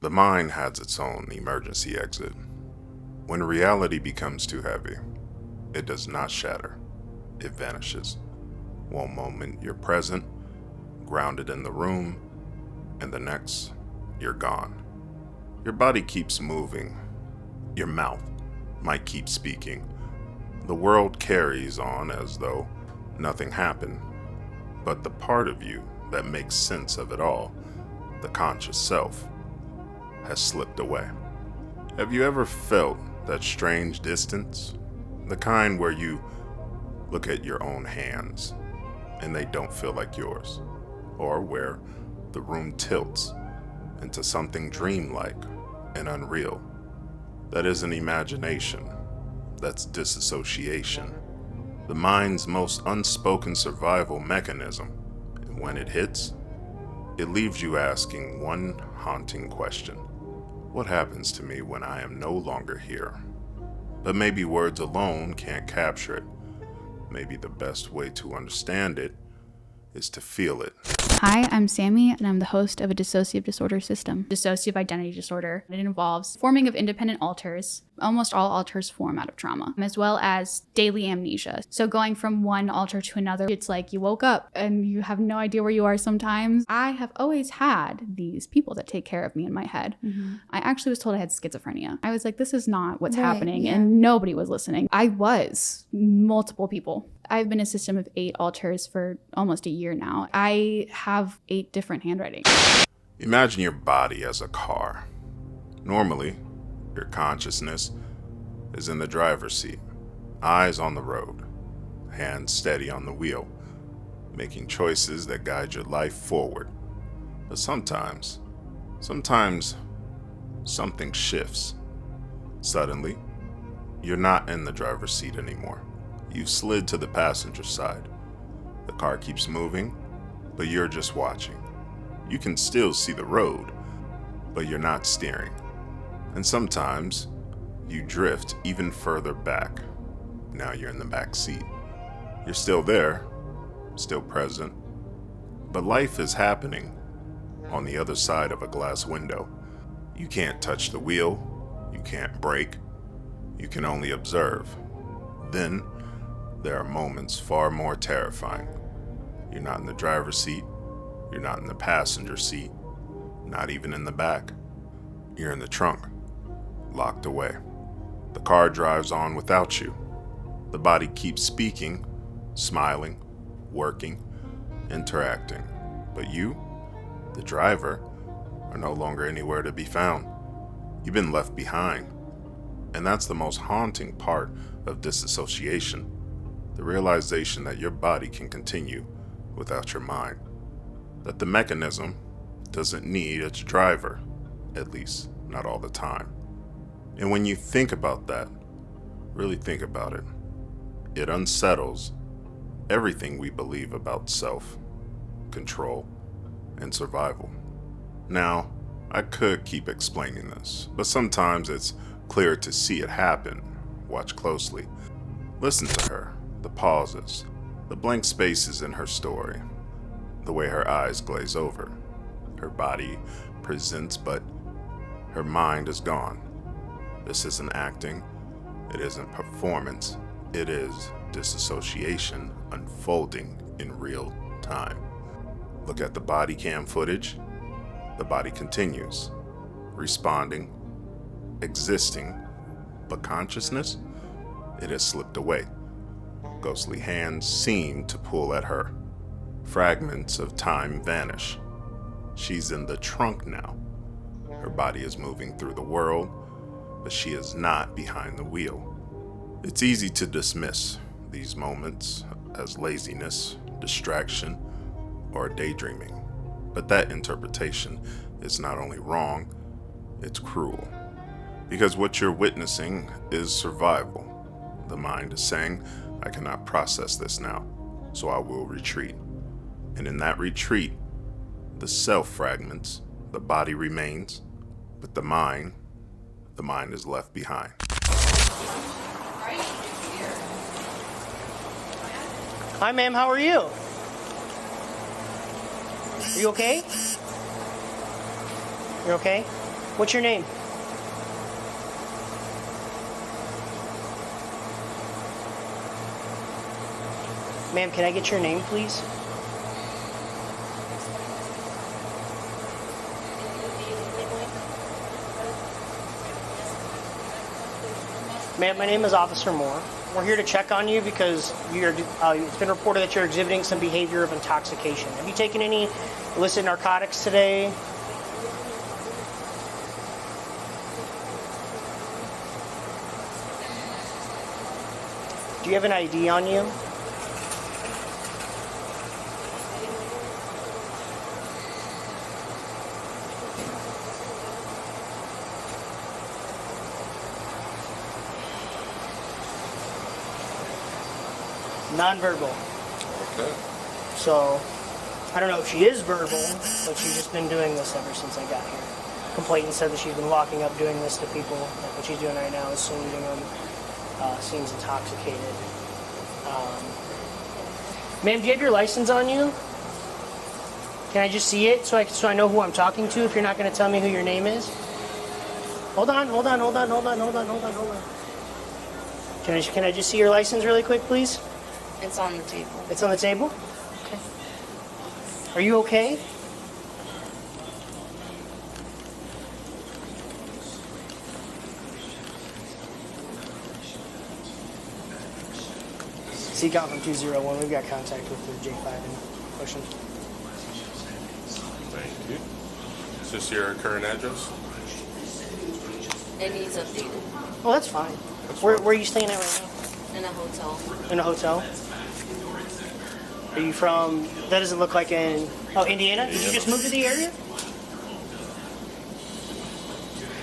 The mind has its own emergency exit. When reality becomes too heavy, it does not shatter, it vanishes. One moment you're present, grounded in the room, and the next, you're gone. Your body keeps moving. Your mouth might keep speaking. The world carries on as though nothing happened. But the part of you that makes sense of it all, the conscious self, has slipped away. Have you ever felt that strange distance? The kind where you look at your own hands and they don't feel like yours, or where the room tilts into something dreamlike and unreal. That isn't imagination, that's dissociation, the mind's most unspoken survival mechanism. And when it hits, it leaves you asking one haunting question. What happens to me when I am no longer here? But maybe words alone can't capture it. Maybe the best way to understand it is to feel it. Hi, I'm Sammy, and I'm the host of a dissociative disorder system. Dissociative identity disorder. It involves forming of independent alters. Almost all alters form out of trauma, as well as daily amnesia. So going from one alter to another, it's like you woke up and you have no idea where you are sometimes. I have always had these people that take care of me in my head. Mm-hmm. I actually was told I had schizophrenia. I was like, this is not what's happening, and nobody was listening. I was multiple people. I've been a system of 8 alters for almost a year now. I have 8 different handwritings. Imagine your body as a car. Normally, your consciousness is in the driver's seat, eyes on the road, hands steady on the wheel, making choices that guide your life forward. But sometimes something shifts. Suddenly, you're not in the driver's seat anymore. You've slid to the passenger side. The car keeps moving, but you're just watching. You can still see the road, but you're not steering. And sometimes you drift even further back. Now you're in the back seat. You're still there, still present, but life is happening on the other side of a glass window. You can't touch the wheel, you can't brake, you can only observe. Then there are moments far more terrifying. You're not in the driver's seat, you're not in the passenger seat, not even in the back. You're in the trunk, locked away. The car drives on without you. The body keeps speaking, smiling, working, interacting. But you, the driver, are no longer anywhere to be found. You've been left behind. And that's the most haunting part of disassociation. The realization that your body can continue without your mind. That the mechanism doesn't need its driver, at least not all the time. And when you think about that, really think about it, it unsettles everything we believe about self, control, and survival. Now, I could keep explaining this, but sometimes it's clear to see it happen. Watch closely. Listen to her, the pauses, the blank spaces in her story, the way her eyes glaze over. Her body presents, but her mind is gone. This isn't acting, it isn't performance, it is disassociation unfolding in real time. Look at the body cam footage. The body continues, responding, existing, but consciousness, it has slipped away. Ghostly hands seem to pull at her. Fragments of time vanish. She's in the trunk now. Her body is moving through the world, but she is not behind the wheel. It's easy to dismiss these moments as laziness, distraction, or daydreaming. But that interpretation is not only wrong, it's cruel. Because what you're witnessing is survival. The mind is saying, I cannot process this now, so I will retreat. And in that retreat, the self fragments, the body remains, but the mind is left behind. Hi, ma'am, how are you? Are you okay? You're okay? What's your name? Ma'am, can I get your name, please? Ma'am, my name is Officer Moore. We're here to check on you because it's been reported that you're exhibiting some behavior of intoxication. Have you taken any illicit narcotics today? Do you have an ID on you? Nonverbal. Okay. So, I don't know if she is verbal, but she's just been doing this ever since I got here. Complainant said that she's been walking up doing this to people. Like what she's doing right now is saluting them. Seems intoxicated. Ma'am, do you have your license on you? Can I just see it so I know who I'm talking to if you're not going to tell me who your name is? Hold on. Can I just see your license really quick, please? It's on the table. It's on the table? Okay. Are you okay? Seek out from 201. We've got contact with the J5 in question. Thank you. Is this your current address? It needs updated. Oh, that's fine. Where are you staying at right now? In a hotel. In a hotel? Are you from, that doesn't look like Indiana? Did you just move to the area?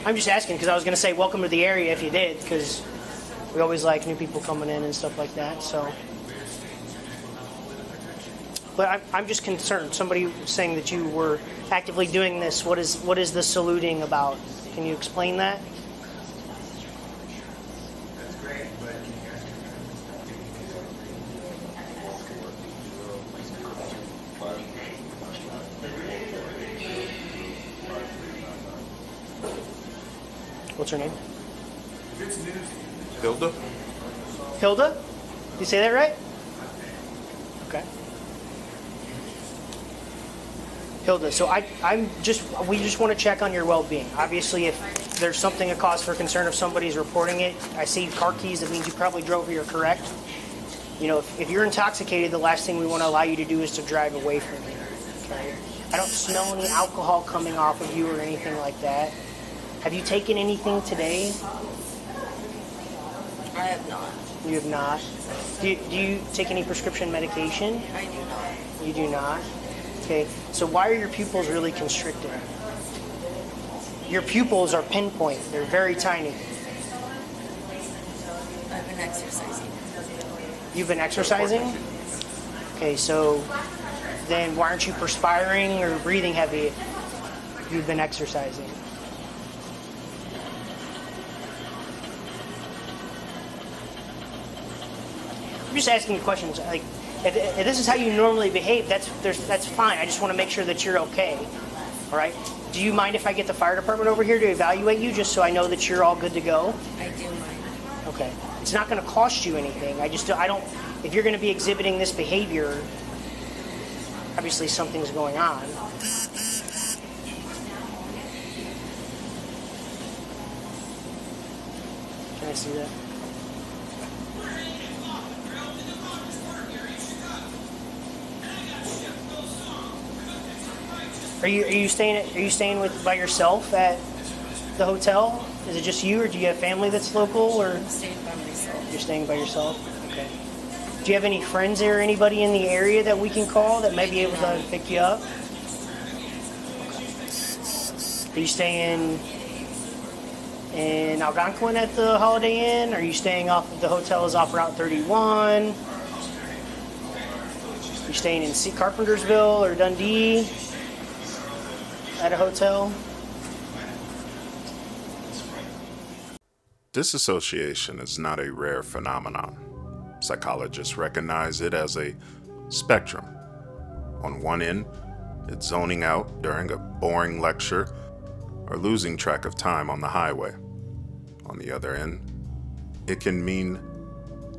I'm just asking because I was going to say welcome to the area if you did, because we always like new people coming in and stuff like that, so. But I'm just concerned. Somebody was saying that you were actively doing this. What is the saluting about? Can you explain that? What's her name? Hilda? Hilda? You say that right? Okay. Hilda, so we just want to check on your well-being. Obviously, if there's something a cause for concern, if somebody's reporting it, I see car keys, that means you probably drove here, correct? You know, if you're intoxicated, the last thing we want to allow you to do is to drive away from here, okay? I don't smell any alcohol coming off of you or anything like that. Have you taken anything today? I have not. You have not. Do you take any prescription medication? I do not. You do not? Okay, so why are your pupils really constricted? Your pupils are pinpoint. They're very tiny. I've been exercising. You've been exercising? Okay, so then why aren't you perspiring or breathing heavy if you've been exercising? I'm just asking you questions. Like, if this is how you normally behave, that's fine. I just want to make sure that you're okay. All right? Do you mind if I get the fire department over here to evaluate you, just so I know that you're all good to go? I do mind. Okay. It's not going to cost you anything. I don't. If you're going to be exhibiting this behavior, obviously something's going on. Can I see that? Are you staying by yourself at the hotel? Is it just you, or do you have family that's local, or I'm staying by myself. you're staying by yourself? Okay. Do you have any friends there, or anybody in the area that we can call that might be able to pick you up? Okay. Are you staying in Algonquin at the Holiday Inn? Are you staying off of the hotel is off Route 31? You staying in Carpentersville or Dundee at a hotel? Dissociation is not a rare phenomenon. Psychologists recognize it as a spectrum. On one end, it's zoning out during a boring lecture or losing track of time on the highway. On the other end, it can mean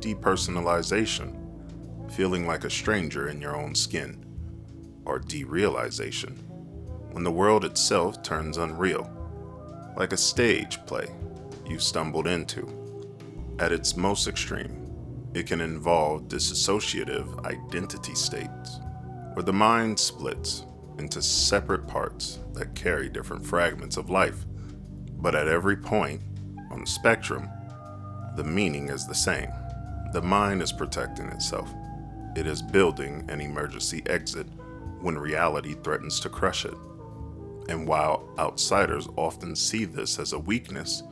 depersonalization, feeling like a stranger in your own skin, or derealization, when the world itself turns unreal, like a stage play you stumbled into. At its most extreme, it can involve dissociative identity states, where the mind splits into separate parts that carry different fragments of life. But at every point on the spectrum, the meaning is the same. The mind is protecting itself. It is building an emergency exit when reality threatens to crush it. And while outsiders often see this as a weakness,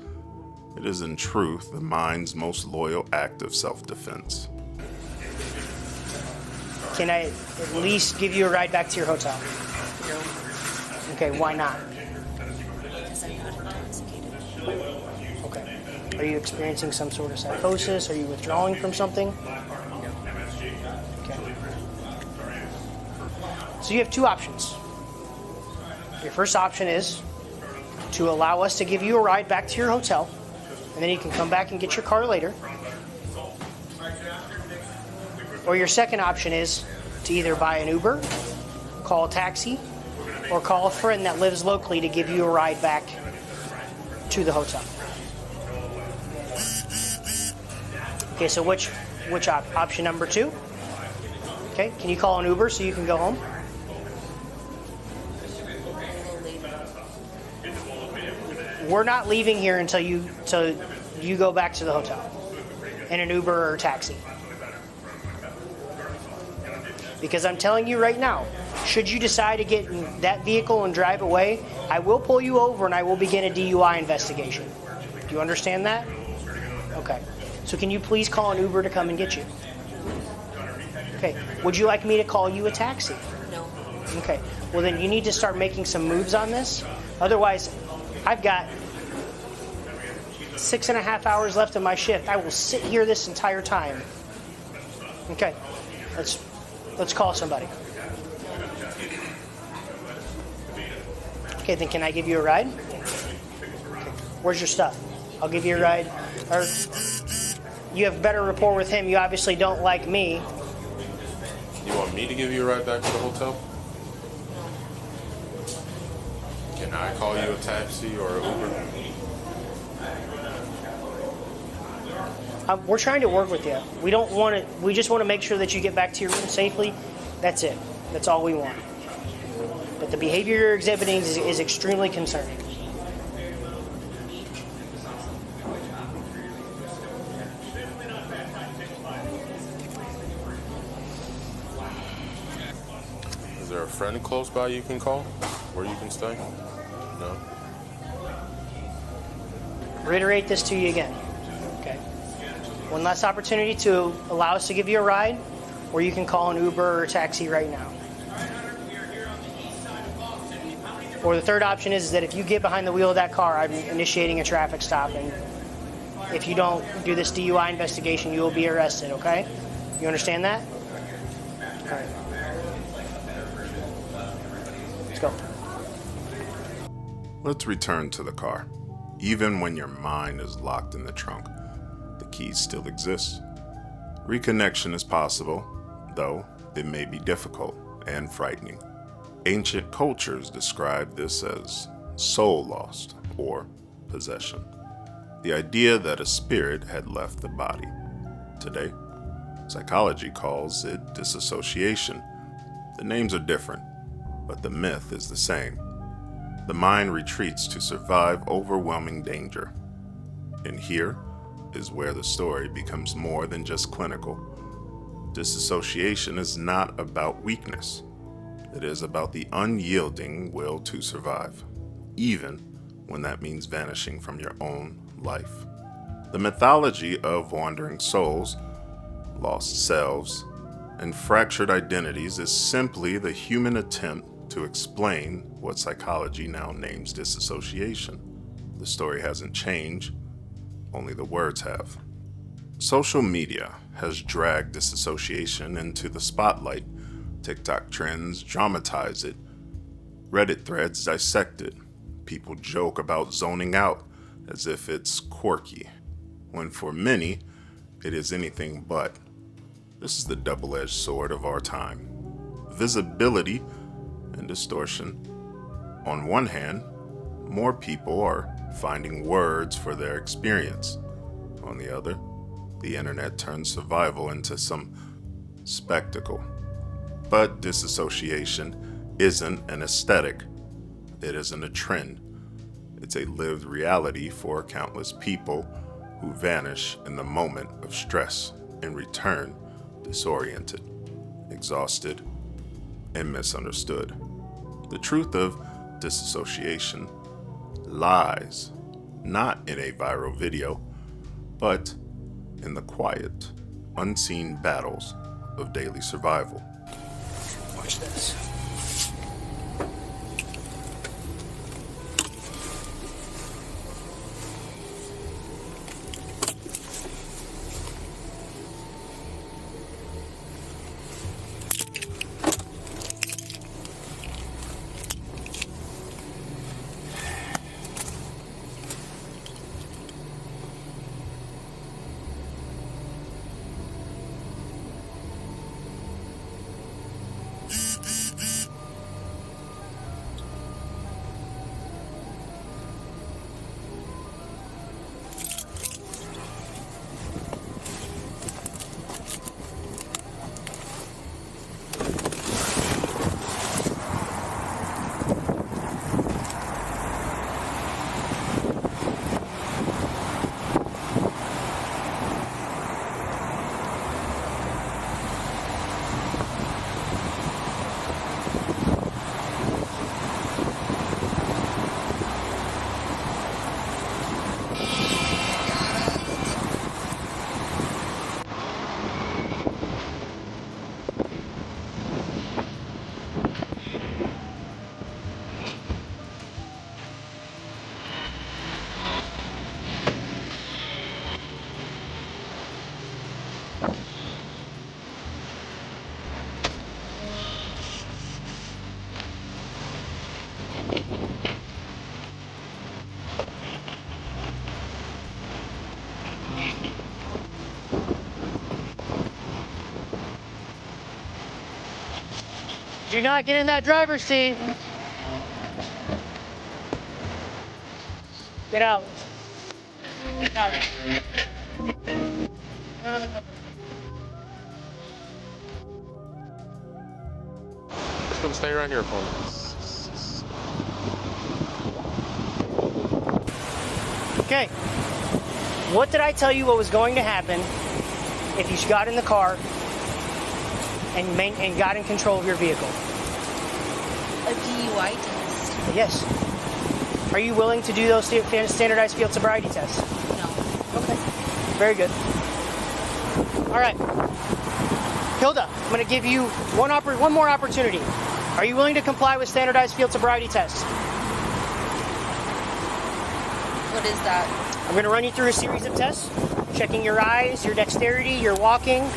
it is in truth the mind's most loyal act of self-defense. Can I at least give you a ride back to your hotel? No, Okay, why not? because I'm not intoxicated. Okay. Are you experiencing some sort of psychosis? Are you withdrawing from something? Okay. So you have two options. Your first option is to allow us to give you a ride back to your hotel, and then you can come back and get your car later. Or your second option is to either buy an Uber, call a taxi, or call a friend that lives locally to give you a ride back to the hotel. Okay, so which option number two? Okay, can you call an Uber so you can go home? A little later. We're not leaving here until you go back to the hotel in an Uber or a taxi. Because I'm telling you right now, should you decide to get in that vehicle and drive away, I will pull you over and I will begin a DUI investigation. Do you understand that? Okay. So can you please call an Uber to come and get you? Okay. Would you like me to call you a taxi? No. Okay. Well, then you need to start making some moves on this. Otherwise, I've got 6.5 hours left of my shift. I will sit here this entire time. Okay. Let's call somebody. Okay, then can I give you a ride? Okay. Where's your stuff? I'll give you a ride. Or you have better rapport with him. You obviously don't like me. You want me to give you a ride back to the hotel? Can I call you a taxi or an Uber? We're trying to work with you. We don't want to. We just want to make sure that you get back to your room safely. That's it. That's all we want. But the behavior you're exhibiting is extremely concerning. Is there a friend close by you can call? Where you can stay? No? Reiterate this to you again. Okay. One last opportunity to allow us to give you a ride, or you can call an Uber or a taxi right now. Or the third option is that if you get behind the wheel of that car, I'm initiating a traffic stop, and if you don't do this DUI investigation, you will be arrested, okay? You understand that? All right. Let's go. Let's return to the car. Even when your mind is locked in the trunk, the keys still exist. Reconnection is possible, though it may be difficult and frightening. Ancient cultures describe this as soul lost or possession, the idea that a spirit had left the body. Today, psychology calls it dissociation. The names are different, but the myth is the same. The mind retreats to survive overwhelming danger. And here is where the story becomes more than just clinical. Dissociation is not about weakness. It is about the unyielding will to survive, even when that means vanishing from your own life. The mythology of wandering souls, lost selves, and fractured identities is simply the human attempt to explain what psychology now names dissociation. The story hasn't changed, only the words have. Social media has dragged dissociation into the spotlight. TikTok trends dramatize it. Reddit threads dissect it. People joke about zoning out as if it's quirky, when for many, it is anything but. This is the double-edged sword of our time. Visibility and distortion. On one hand, more people are finding words for their experience. On the other, the internet turns survival into some spectacle. But disassociation isn't an aesthetic. It isn't a trend. It's a lived reality for countless people who vanish in the moment of stress and return disoriented, exhausted, and misunderstood. The truth of disassociation lies not in a viral video, but in the quiet, unseen battles of daily survival. Watch this. Do not get in that driver's seat. Get out. Get out. Just gonna stay right here for me. Okay. What did I tell you what was going to happen if you got in the car and got in control of your vehicle? A DUI test? Yes. Are you willing to do those standardized field sobriety tests? No. Okay. Very good. All right. Hilda, I'm going to give you one more opportunity. Are you willing to comply with standardized field sobriety tests? What is that? I'm going to run you through a series of tests, checking your eyes, your dexterity, your walking,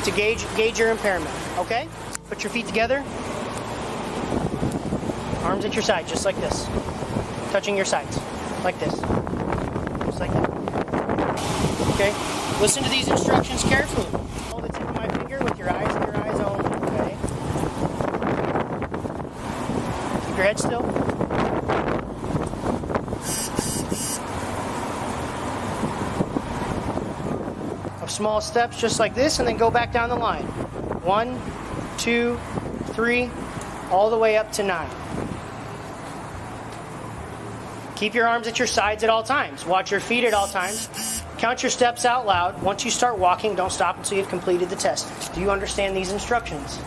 to gauge your impairment, okay? Put your feet together. Arms at your side, just like this. Touching your sides, like this. Just like that. Okay? Listen to these instructions carefully. Hold the tip of my finger with your eyes and your eyes only, okay? Keep your head still. Small steps just like this, and then go back down the line. 1, 2, 3, all the way up to 9. Keep your arms at your sides at all times. Watch your feet at all times. Count your steps out loud. Once you start walking, don't stop until you've completed the test. Do you understand these instructions?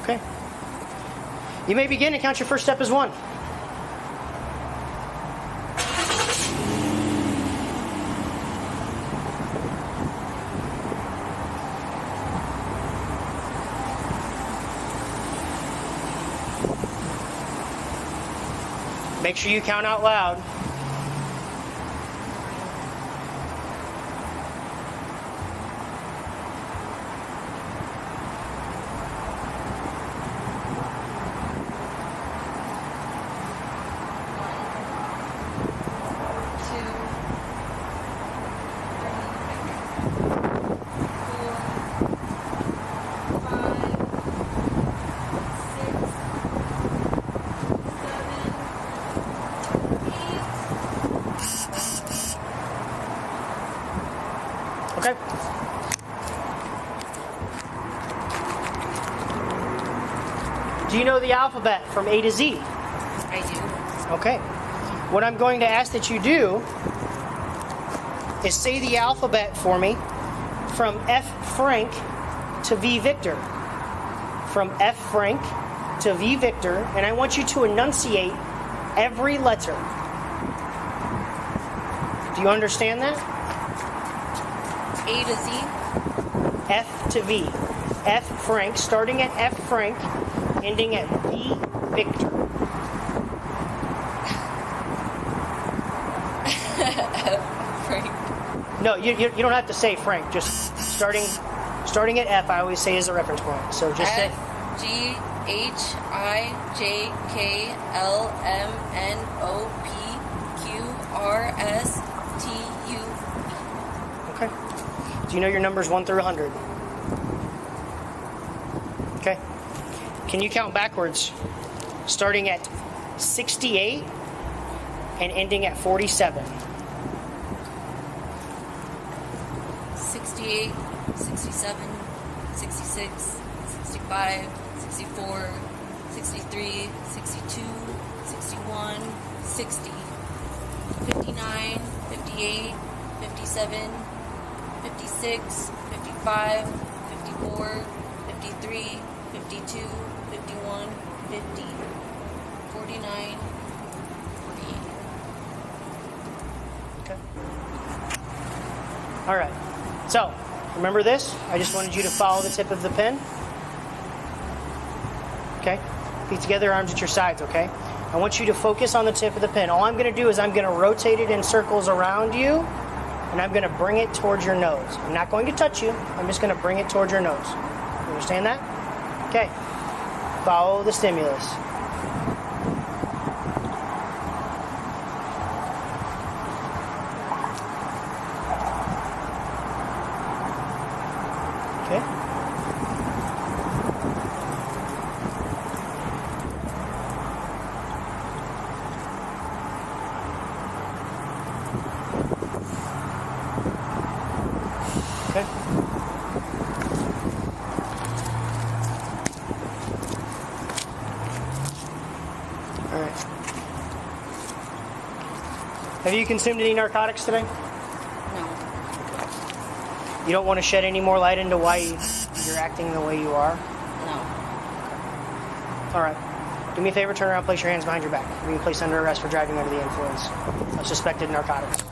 Okay. You may begin and count your first step as 1. Make sure you count out loud. know the alphabet from A to Z? I do. Okay. What I'm going to ask that you do is say the alphabet for me from F Frank to V Victor. From F Frank to V Victor, and I want you to enunciate every letter. Do you understand that? A to Z. F to V. F Frank, starting at F Frank, ending at V Victor. Frank. No, you don't have to say Frank. Just starting at F, I always say is a reference point. So just say F G H I J K L M N O P Q R S T U. Okay. Do you know your numbers 1 through 100? Okay. Can you count backwards, starting at 68 and ending at 47? 68, 67, 66, 65, 64, 63, 62, 61, 60, 59, 58, 57, 56, 55, 54, 53, 52, 51, 50, 49, 48. Okay. All right. So, remember this? I just wanted you to follow the tip of the pen. Okay? Feet together, arms at your sides, okay? I want you to focus on the tip of the pen. All I'm going to do is I'm going to rotate it in circles around you, and I'm going to bring it towards your nose. I'm not going to touch you. I'm just going to bring it towards your nose. You understand that? Okay. Follow the stimulus. Okay. Okay. All right. Have you consumed any narcotics today? No. You don't want to shed any more light into why you're acting the way you are? No. All right. Do me a favor, turn around, place your hands behind your back. You're being placed under arrest for driving under the influence of suspected narcotics.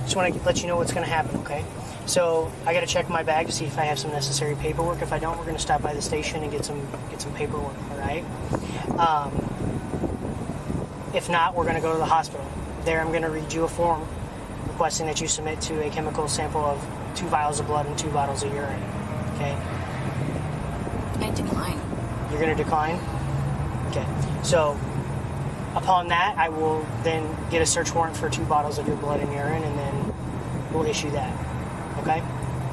Just want to let you know what's going to happen, okay? So I got to check my bag to see if I have some necessary paperwork. If I don't, we're going to stop by the station and get some paperwork, all right? If not, we're going to go to the hospital. There, I'm going to read you a form requesting that you submit to a chemical sample of 2 vials of blood and 2 bottles of urine, okay? I decline. You're going to decline? Okay. So upon that, I will then get a search warrant for 2 bottles of your blood and urine, and then we'll issue that. Okay?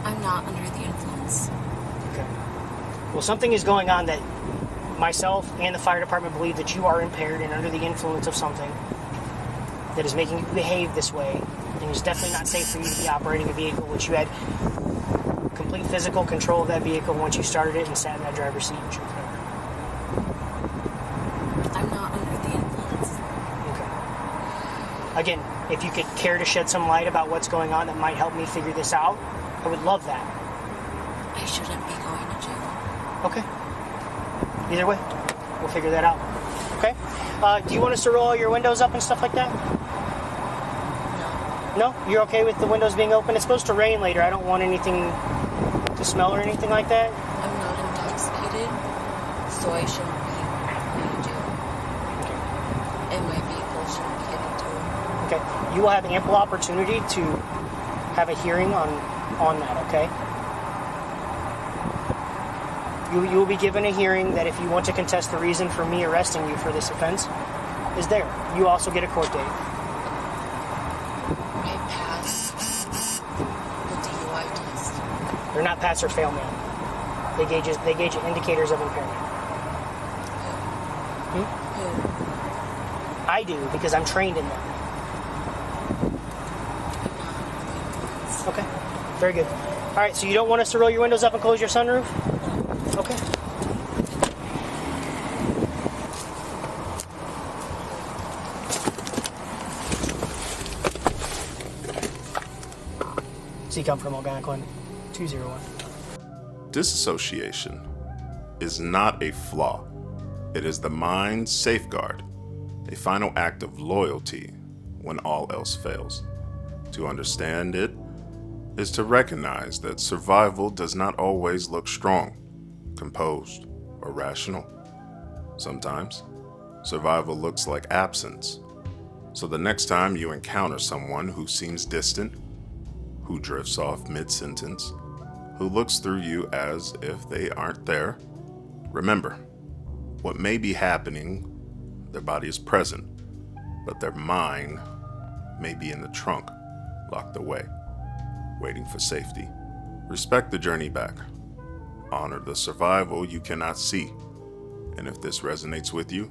I'm not under the influence. Okay. Well, something is going on that myself and the fire department believe that you are impaired and under the influence of something that is making you behave this way, and it's definitely not safe for you to be operating a vehicle, which you had complete physical control of that vehicle once you started it and sat in that driver's seat and chose there. I'm not under the influence. Okay. Again, if you could care to shed some light about what's going on that might help me figure this out, I would love that. I shouldn't be going to jail. Okay. Either way, we'll figure that out. Okay? Do you want us to roll your windows up and stuff like that? No. No? You're okay with the windows being open? It's supposed to rain later. I don't want anything to smell or anything like that. I'm not intoxicated, so I shouldn't be going to jail. And my vehicle shouldn't be getting towed. Okay. You will have ample opportunity to have a hearing on that, okay? You will be given a hearing that if you want to contest the reason for me arresting you for this offense is there. You also get a court date. I passed the DUI test. They're not pass or fail, man. They gauge indicators of impairment. Who? I do, because I'm trained in them. Okay, very good. All right, so you don't want us to roll your windows up and close your sunroof? Okay. So you come from Algonquin 201. Dissociation is not a flaw. It is the mind's safeguard, a final act of loyalty when all else fails. To understand it is to recognize that survival does not always look strong, composed, or rational. Sometimes, survival looks like absence. So the next time you encounter someone who seems distant, who drifts off mid-sentence, who looks through you as if they aren't there, remember, what may be happening, their body is present, but their mind may be in the trunk, locked away, waiting for safety. Respect the journey back. Honor the survival you cannot see. And if this resonates with you,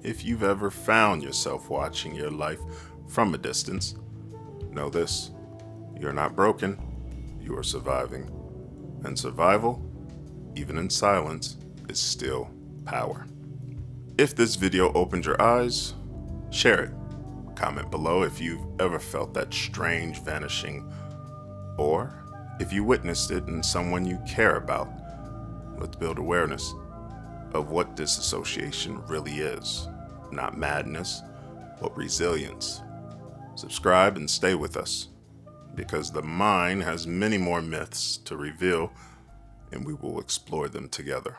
if you've ever found yourself watching your life from a distance, know this: you're not broken, you are surviving. And survival, even in silence, is still power. If this video opened your eyes, share it. Comment below if you've ever felt that strange vanishing, or if you witnessed it in someone you care about. Let's build awareness of what disassociation really is. Not madness, but resilience. Subscribe and stay with us, because the mind has many more myths to reveal, and we will explore them together.